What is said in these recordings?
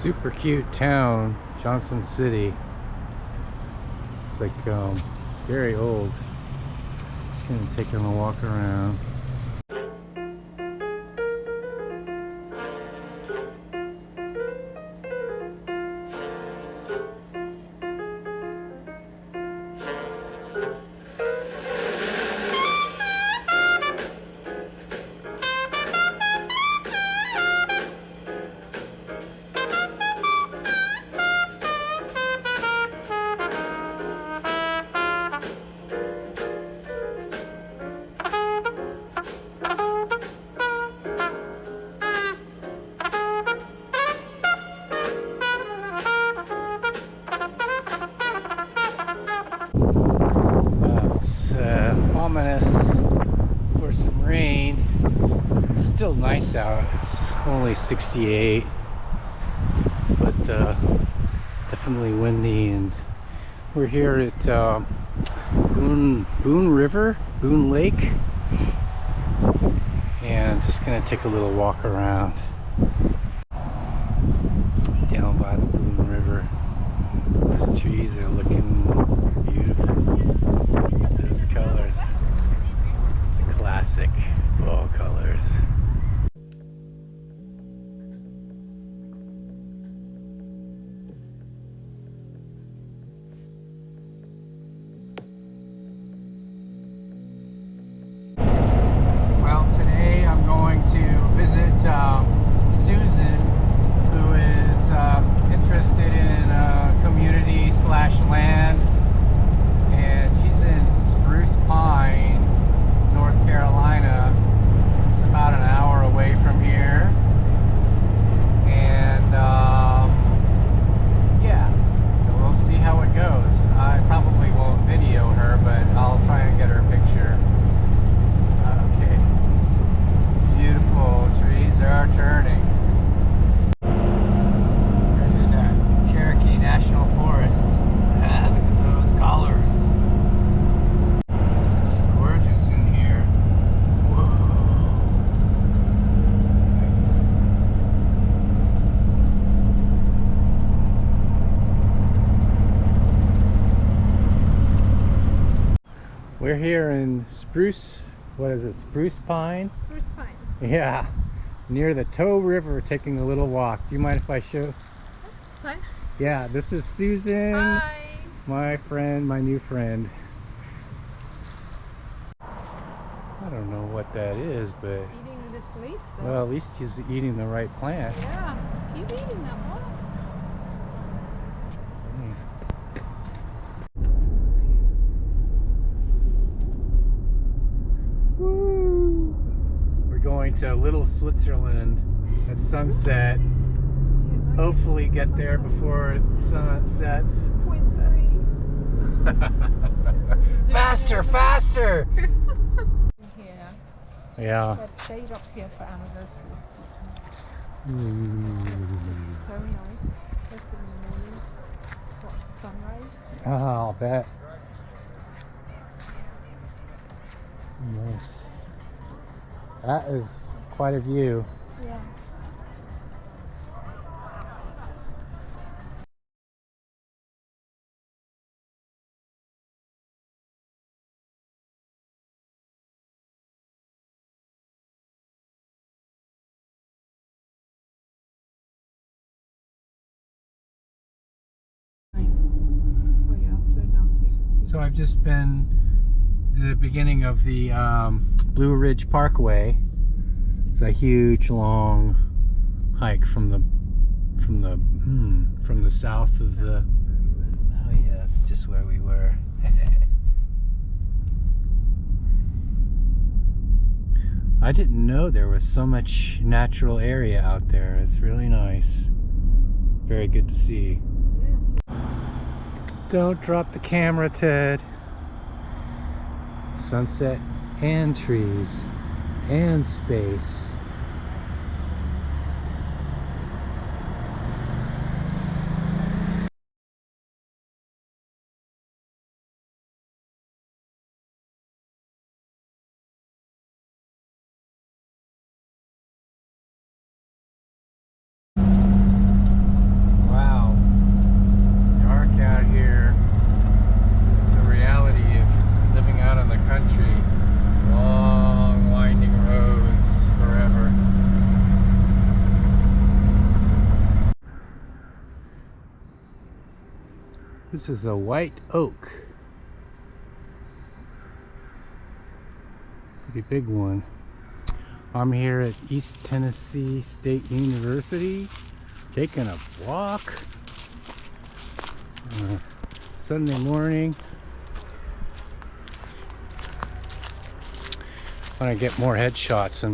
Super cute town, Johnson City. It's like very old. Just gonna take a walk around. Ominous for some rain. It's still nice out. It's only 68, but definitely windy. And we're here at Boone Lake, and just gonna take a little walk around down by the Boone River. Those trees are looking beautiful. Look at those colors. The classic fall colors. Well, today I'm going to visit Susan, who is interested in community/land, and she's in Spruce Pine, North Carolina. It's about an hour away from here, and yeah, so we'll see how it goes. I probably won't video her, but I'll try and get her picture. Okay, beautiful trees are turning. Cherokee National Forest. Ah, look at those colors. It's gorgeous in here. Whoa. We're here in Spruce, what is it, Spruce Pine? Spruce Pine. Yeah, near the Tow River, taking a little walk. Do you mind if I show? It's fine. Yeah, this is Susan. Hi. My friend, my new friend. I don't know what that is, but Eating this leaf. So. well, at least he's eating the right plant. Yeah, keep eating that one. Woo! We're going to Little Switzerland at sunset. Hopefully get there before the sun sets. 0.3. Faster, faster! Here. Yeah. But stayed up here for anniversaries. Mm. So nice. Just in the morning. Watch the sunrise. Oh, I'll bet. Nice. That is quite a view. Yeah. Oh yeah, I'll slow down so you can see. So I've just been the beginning of the Blue Ridge Parkway. It's a huge, long hike from the south of the. Oh yeah, that's just where we were. I didn't know there was so much natural area out there. It's really nice. Very good to see. Don't drop the camera, Ted. Sunset and trees and space. This is a white oak. Pretty big one. I'm here at East Tennessee State University, taking a walk. Sunday morning. I want to get more headshots in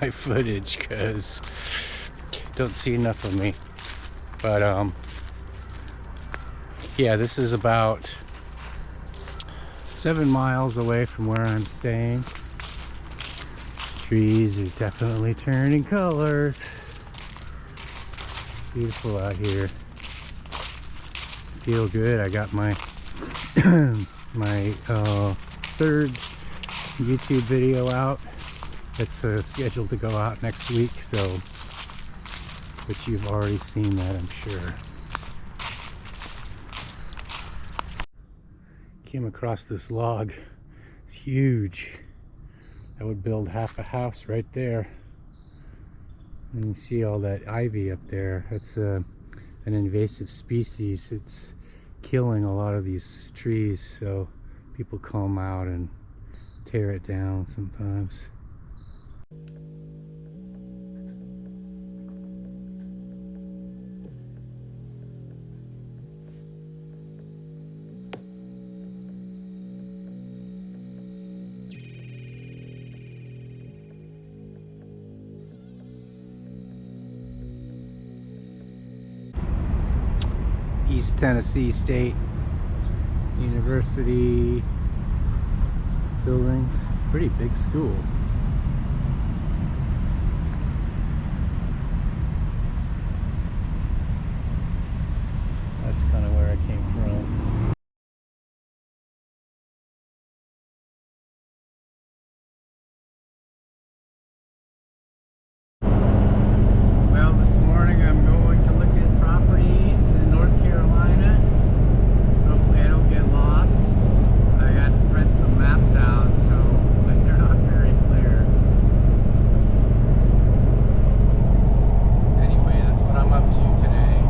my footage because don't see enough of me. But yeah, this is about 7 miles away from where I'm staying. Trees are definitely turning colors. Beautiful out here. Feel good. I got my my third YouTube video out. It's scheduled to go out next week, so but you've already seen that, I'm sure. Came across this log. It's huge. I would build half a house right there. And you see all that ivy up there. That's an invasive species. It's killing a lot of these trees, so people come out and tear it down sometimes. East Tennessee State University buildings. It's a pretty big school. That's kind of where I came from. Well, this morning I'm going to look at properties in North Carolina. Hopefully I don't get lost. I had to print some maps out, so but they're not very clear. Anyway, that's what I'm up to today.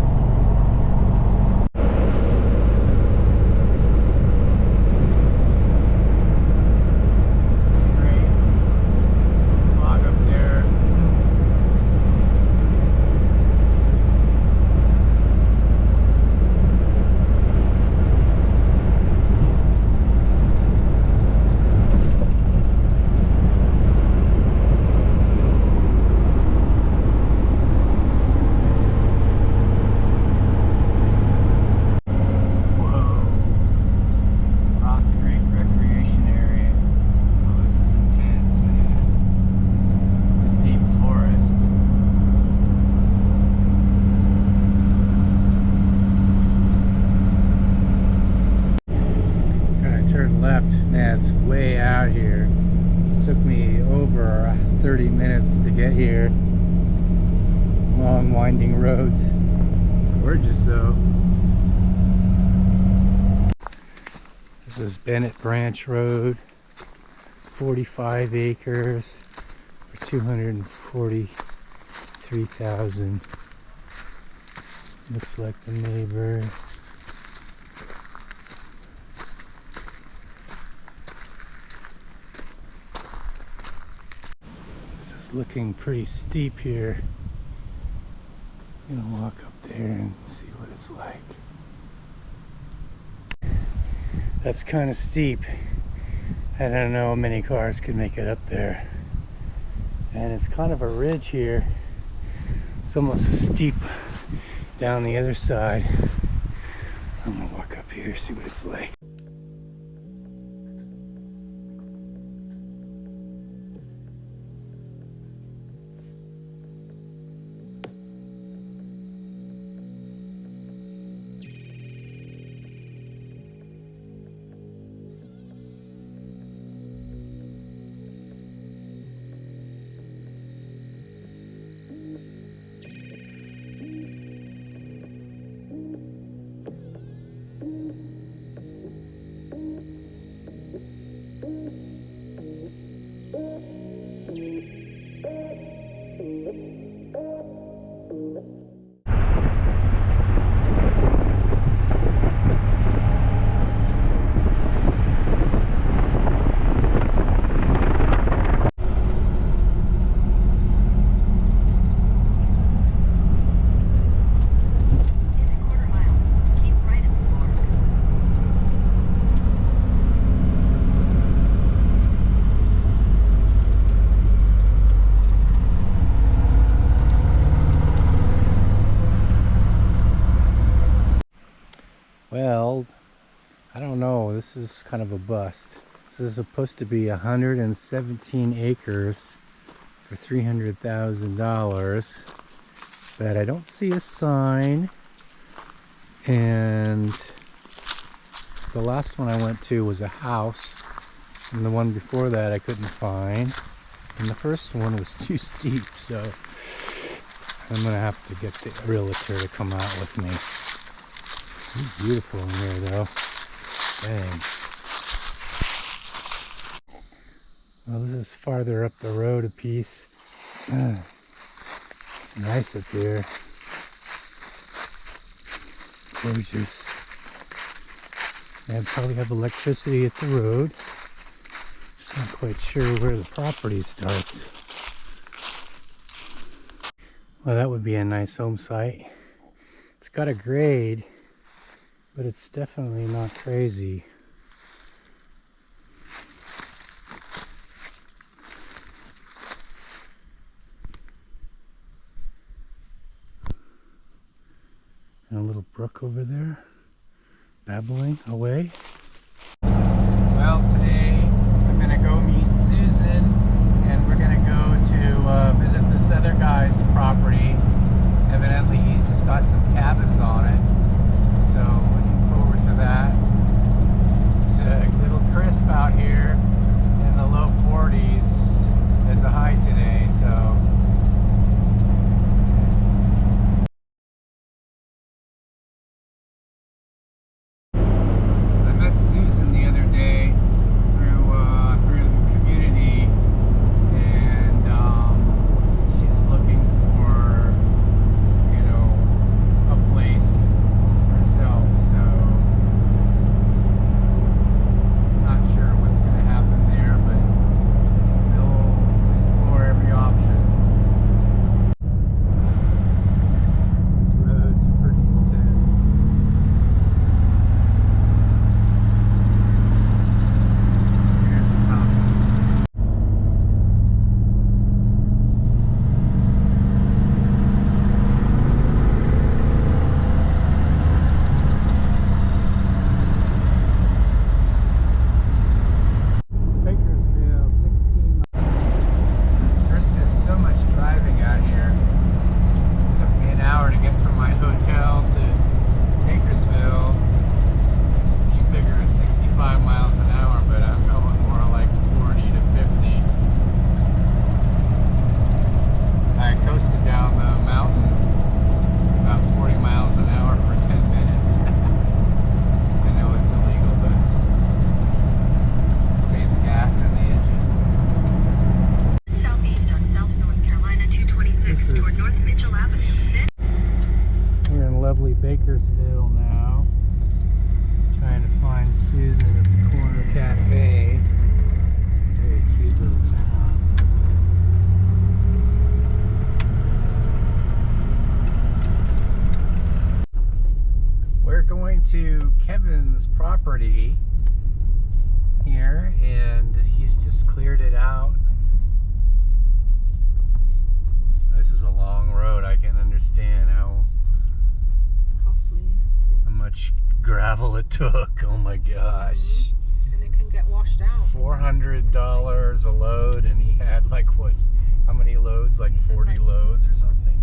This is great. Some fog up there. Rock Creek Recreation Area. Oh, this is intense, man. This is deep forest. Gotta turn left. Man, it's way out here. It took me over 30 minutes to get here. Long, winding roads. Gorgeous, though. This is Bennett Branch Road, 45 acres for 243,000. Looks like the neighbor. This is looking pretty steep here. I'm gonna walk up there and see what it's like. That's kind of steep. I don't know how many cars could make it up there. And it's kind of a ridge here. It's almost as steep down the other side. I'm gonna walk up here, see what it's like. I don't know. This is kind of a bust. This is supposed to be 117 acres for $300,000, but I don't see a sign. And the last one I went to was a house, and the one before that I couldn't find. And the first one was too steep, so I'm gonna have to get the realtor to come out with me. It's beautiful in here though. Dang. Well, this is farther up the road a piece. Nice up here. Gorgeous. And probably have electricity at the road. Just not quite sure where the property starts. Well, that would be a nice home site. It's got a grade, but it's definitely not crazy. And a little brook over there, babbling away. Well, today I'm gonna go meet Susan, and we're gonna go to visit this other guy's property. Evidently, he's just got some cabins on it, so looking forward to that. It's a little crisp out here in the low 40s as a high today, so. Susan the other day through the community, and she's looking for, you know, a place herself, so not sure what's going to happen there, but we'll explore every option. These roads are pretty intense. Bakersville now, trying to find Susan at the corner cafe. Very cute little town. We're going to Kevin's property here, and he's just cleared it out. This is a long road. I can understand how much gravel it took. Oh my gosh. And it can get washed out. $400 a load, and he had like what? How many loads? Like 40 loads or something?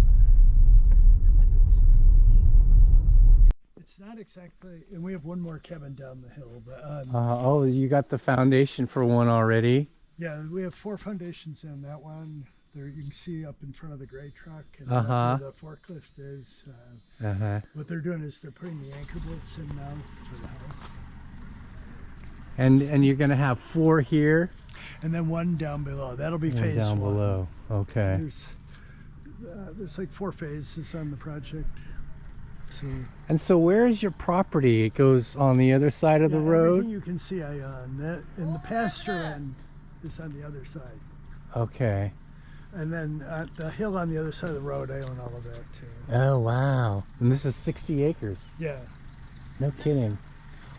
It's not exactly, and we have one more cabin down the hill, but Oh, you got the foundation for one already? yeah, we have 4 foundations in that one. There you can see up in front of the gray truck, and Uh-huh. where the forklift is. Uh-huh. What they're doing is they're putting the anchor bolts in now for the house, And you're gonna have 4 here and then one down below. That'll be and phase down 1. below. Okay. There's like 4 phases on the project. So And so where is your property? It goes on the other side of the road? everything you can see I own. That in the pasture end is on the other side. Okay. And then the hill on the other side of the road, I own all of that too. Oh, wow. And this is 60 acres. Yeah. No kidding.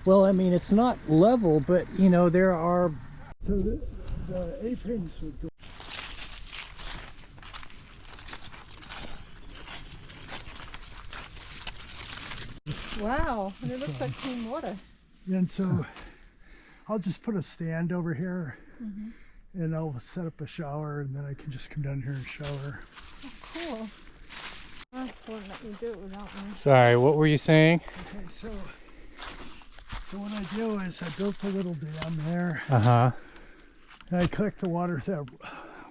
Well, I mean, it's not level, but, you know, there are... So the A-frames would go. Wow, and it looks like clean water. And so I'll just put a stand over here and I'll set up a shower, and then I can just come down here and shower. Cool. I won't let you do it without me. Sorry, what were you saying? Okay, so what I do is I built a little dam there, Uh-huh. and I collect the water with that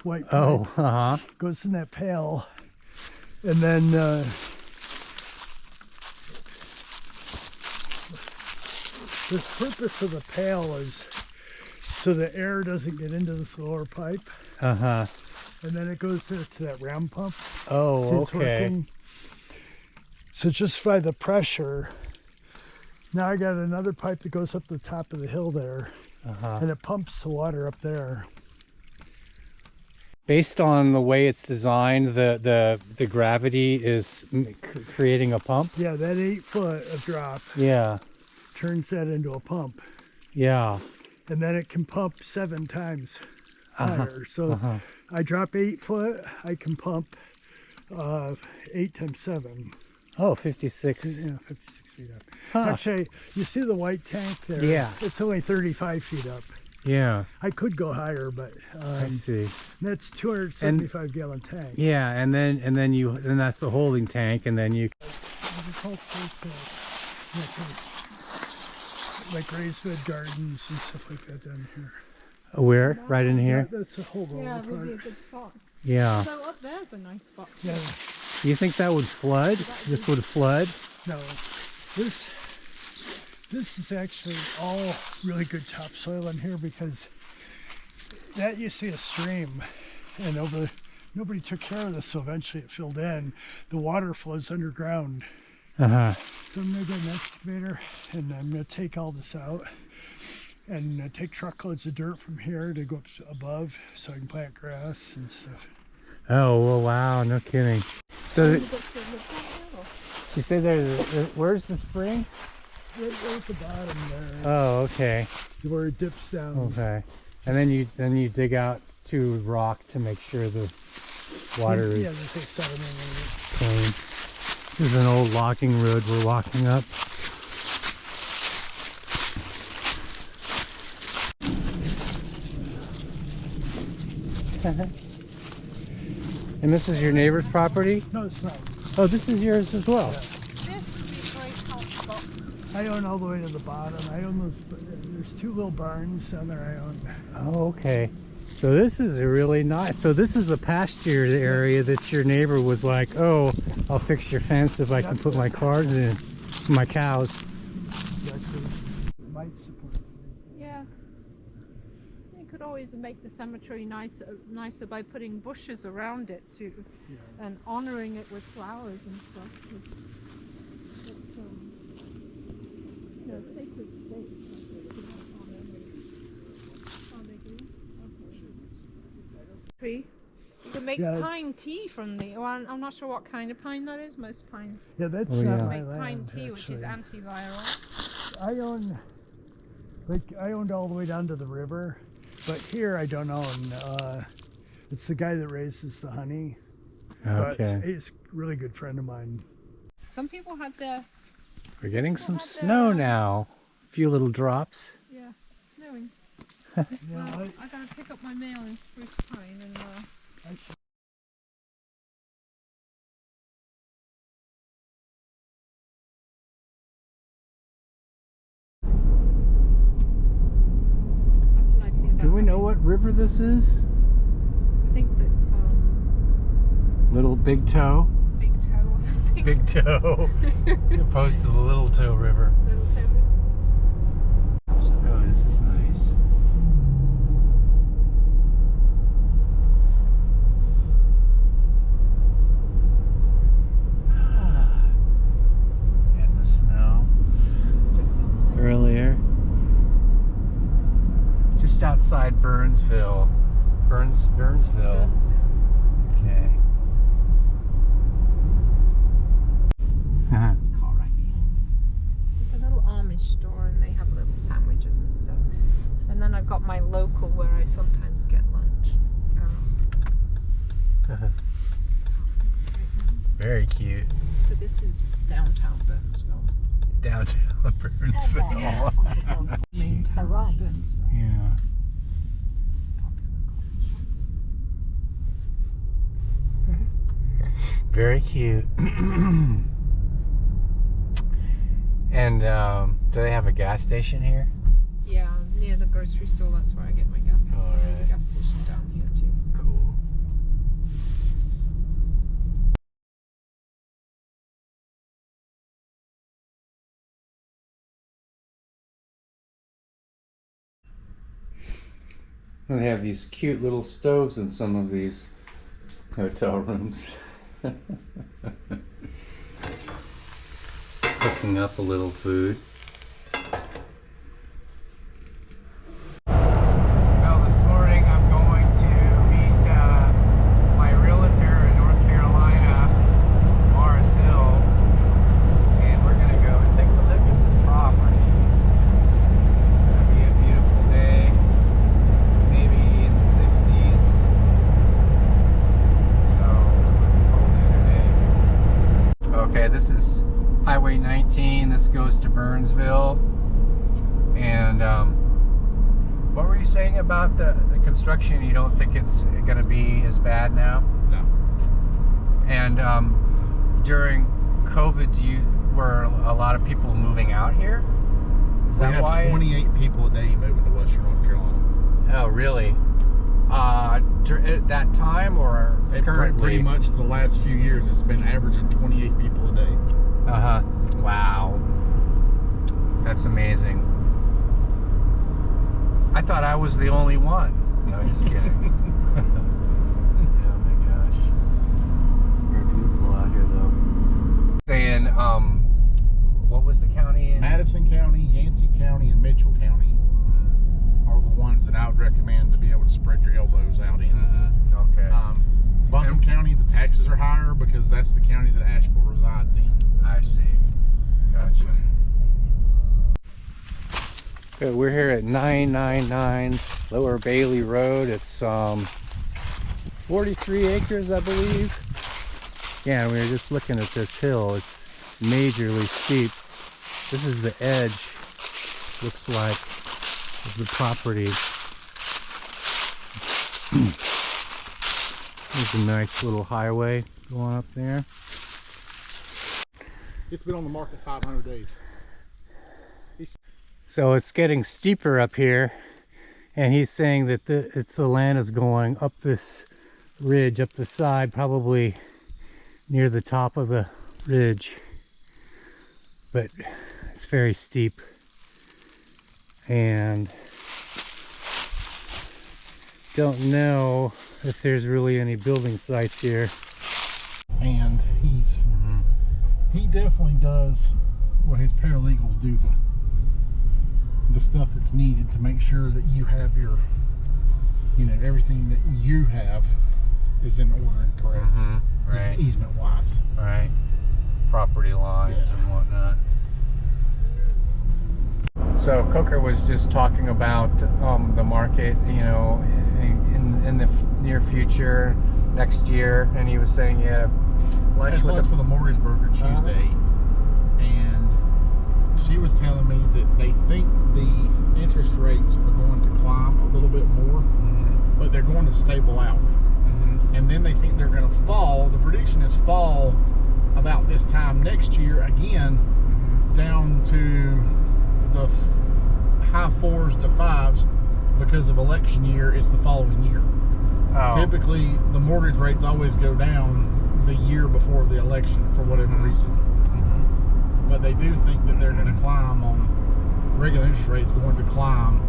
white pipe. Oh, uh-huh. Goes in that pail, and then the purpose of the pail is so the air doesn't get into this lower pipe, Uh-huh. and then it goes to that ram pump. Oh, See, it's okay. working. So just by the pressure, now I got another pipe that goes up the top of the hill there, Uh-huh. and it pumps the water up there. Based on the way it's designed, the gravity is creating a pump? Yeah, that 8 foot of drop Yeah. turns that into a pump, Yeah. and then it can pump 7 times higher. So Uh-huh. I drop 8 foot, I can pump 8 times 7. Oh, 56. Yeah, 56 feet up. Huh. Actually, you see the white tank there? Yeah. It's only 35 feet up. Yeah, I could go higher, but I see. that's 275 gallon tank. Yeah, and then that's the holding tank, and then you. Like raised bed gardens and stuff like that down here. Where? Right in here? Yeah, that's a whole roll Yeah, of it would be a product. good spot. Yeah. So up there's a nice spot. Yeah, You think that would flood? This would flood? no, this is actually all really good topsoil in here, because that used to be a stream, and nobody took care of this, so eventually it filled in. The water flows underground. Uh-huh. So I'm gonna get an excavator, and I'm gonna take all this out and take truckloads of dirt from here to go up above so I can plant grass and stuff. Oh, well, wow, no kidding. So, You got to live down there, or- you say where's the spring? Right at the bottom there, Oh, okay. where it dips down. Okay. And then you dig out to rock to make sure the water Yeah, is there's a sediment in it. clean. This is an old logging road we're walking up. And this is your neighbor's property? No, it's not. Oh, this is yours as well. This would be a great hot spot. I own all the way to the bottom. I own those. There's 2 little barns down there I own. Oh, okay. So this is a really nice. So this is the pasture area that your neighbor was like, "Oh, I'll fix your fence if I can put my cars in, my cows." Exactly. Might support. Yeah. You could always make the cemetery nicer by putting bushes around it too, and honouring it with flowers and stuff. Sacred space. Tree. You can make Yeah. pine tea from the. Well, I'm not sure what kind of pine that is. Most pine Yeah, that's Oh, not yeah. my make land. pine tea, which is actually. antiviral. I owned all the way down to the river, but here I don't own. It's the guy that raises the honey. But Okay. he's a really good friend of mine. Some people had their We're getting some had snow the- now. A few little drops. yeah, it's snowing. Yeah, Well, I gotta pick up my mail in Spruce Pine and that's a nice thing about Do we know having- what river this is? I think that's Little Big Toe. Big Toe or something. Big Toe. As opposed to the Little Toe River. Little Toe. Oh, this is nice. And the snow Just outside. earlier. Just outside Burnsville. Burnsville. Burnsville. Okay. Car right behind me. There's a little Amish store and they have little sandwiches and stuff. And then I've got my local where I sometimes get lunch. Very cute. It's a this is downtown Burnsville. Downtown Burnsville. Main town Burnsville. Yeah. It's a popular college. Very cute. And do they have a gas station here? Yeah, near the grocery store, that's where I get my gas. All There's a right. gas station down here too. Cool. They have these cute little stoves in some of these hotel rooms. Cooking up a little food. Well, this morning I'm going to meet my realtor in North Carolina, Morris Hill, and we're going to go and take a look at some properties. It's going to be a beautiful day, maybe in the 60s. So it was cold the other day. Okay, this is Highway 19. This goes to Burnsville. And what were you saying about the construction? You don't think it's going to be as bad now? No. And during COVID, were a lot of people moving out here? Is We that have why? 28 people a day moving to Western North Carolina. Oh, really? At that time or currently? Pretty much the last few years, it's been averaging 28 people a day. Uh-huh. Wow. That's amazing. I thought I was the only one. No, just kidding. Oh my gosh. Very beautiful out here though. Saying, what was the county in? Madison County, Yancey County, and Mitchell County are the ones that I would recommend to be able to spread your elbows out in. Mm-hmm. Okay. Buncombe County, the taxes are higher because that's the county that Asheville resides in. I see. Gotcha. Okay, we're here at 999 Lower Bailey Road. It's 43 acres, I believe. Yeah, and we were just looking at this hill. It's majorly steep. This is the edge, looks like, of the property. There's a nice little highway going up there. It's been on the market 500 days. So it's getting steeper up here, and he's saying that the land is going up this ridge, up the side, probably near the top of the ridge. But it's very steep, and don't know if there's really any building sites here. And he definitely does what his paralegals do, the stuff that's needed to make sure that you have your, everything that you have is in order and correct. Right. Easement wise. Right. Property lines and whatnot. So Coker was just talking about the market, in the near future, next year, and he was saying, yeah, I had lunch with a mortgage broker Tuesday, and she was telling me that they think the interest rates are going to climb a little bit more, but they're going to stable out. And then they think they're going to fall. The prediction is fall about this time next year again, down to the high 4s to 5s because of election year. It's the following year. Oh. Typically, the mortgage rates always go down the year before the election for whatever reason. But they do think that they're going to climb on regular interest rates, going to climb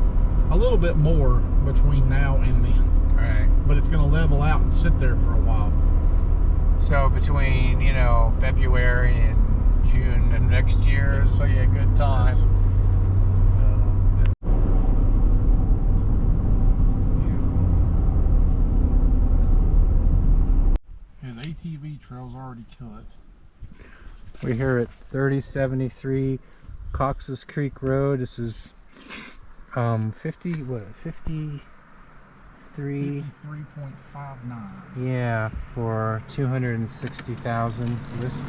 a little bit more between now and then. Right. But it's going to level out and sit there for a while. So between, February and June of next year is really a good time. His ATV trail's already cut. We're here at 3073 Cox's Creek Road. This is 53 53. 53.59. Yeah, for 260,000. This.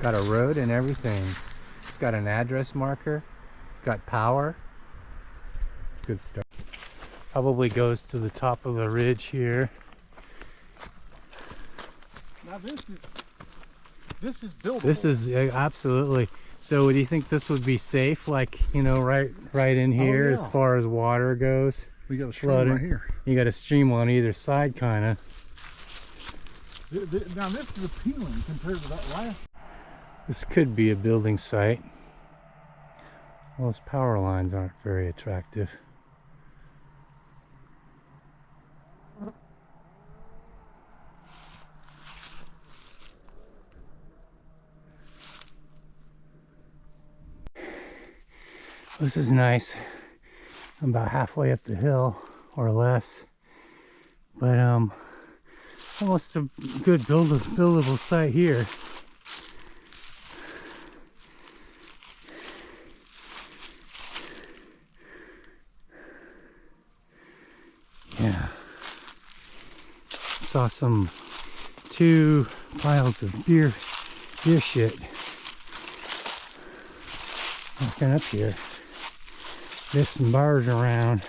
Got a road and everything. It's got an address marker. It's got power. Good stuff. Probably goes to the top of the ridge here. Now this is buildable. This is absolutely. So, do you think this would be safe? Like, you know, right in here, yeah. as far as water goes. We got a stream Flooding. right here. You got a stream on either side, kind of. Now this is appealing compared to that last. This could be a building site. Those power lines aren't very attractive. This is nice. I'm about halfway up the hill or less, but almost a good buildable site here. Yeah, saw two piles of beer shit walking up here. There's some bars around.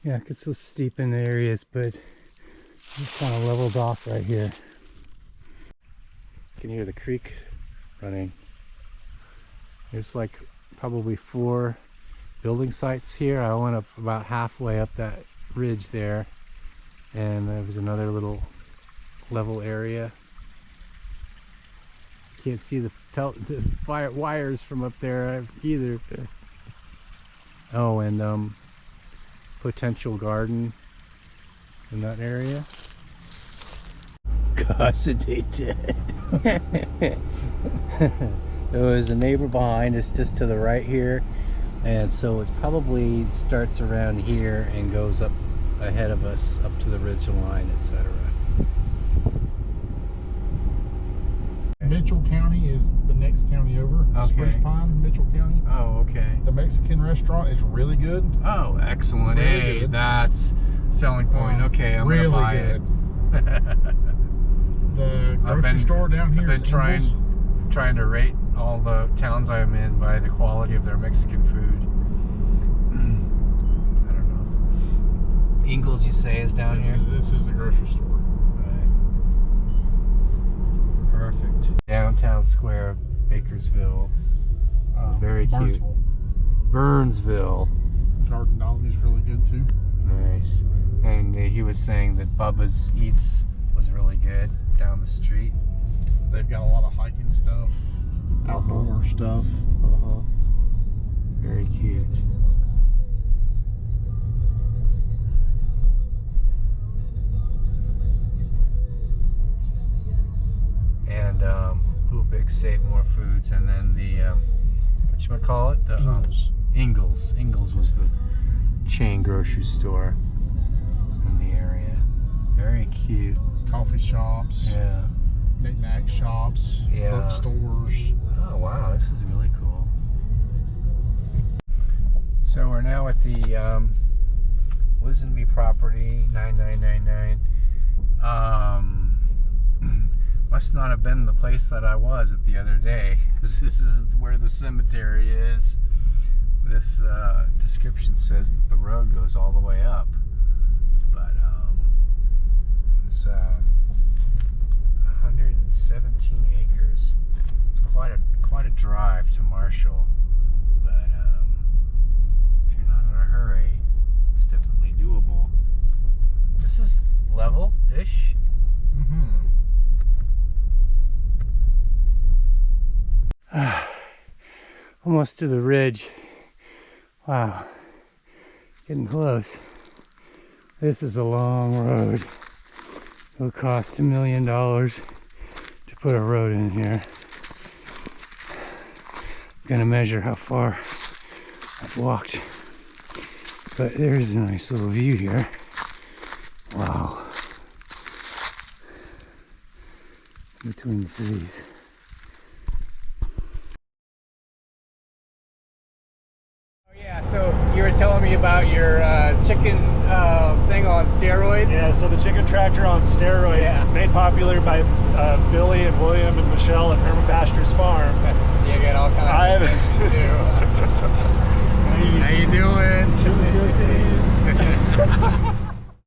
Yeah, it gets so steep in the areas, but it's kind of leveled off right here. You can hear the creek running. There's like probably 4 building sites here. I went up about halfway up that ridge there, and there was another little level area. Can't see the fire wires from up there either. Oh, and potential garden in that area. Gosh, they did. There was a neighbor behind us just to the right here, and so it probably starts around here and goes up ahead of us up to the ridge line, etc. Mitchell County is the next county over. Okay. Spruce Pine, Mitchell County. Oh, okay. The Mexican restaurant is really good. Oh, excellent. Really Hey, good. that's selling point. Okay, I'm really gonna buy good. it. The I've grocery been- store down here. I've been is trying to rate all the towns I'm in by the quality of their Mexican food. I don't know. Ingles, you say, is down here? This is the grocery store. Perfect. Downtown square of Bakersville. Very cute. Burnsville. Garden Dolly's really good too. Nice. And he was saying that Bubba's Eats was really good down the street. They've got a lot of hiking stuff, outdoor stuff. Very cute. And Big Save More Foods, and then the whatchamacallit? The Ingles. Ingles. Ingles was the chain grocery store in the area. Very cute. Coffee shops, Yeah. knick-knack shops, Yeah. bookstores. Oh wow, this is really cool. So we're now at the Lisenby property, 9999. Must not have been the place that I was at the other day. This is where the cemetery is. This description says that the road goes all the way up, but it's 117 acres. It's quite a drive to Marshall, but if you're not in a hurry, it's definitely doable. This is level-ish. Almost to the ridge. Wow, getting close. This is a long road. It'll cost $1 million to put a road in here. I'm gonna measure how far I've walked, but there's a nice little view here. Wow. Between the cities. Oh yeah, so you were telling me about your chicken thing on steroids? Yeah, so the chicken tractor on steroids, Yeah. made popular by Billy and William and Michelle at Herman Bastr's Farm.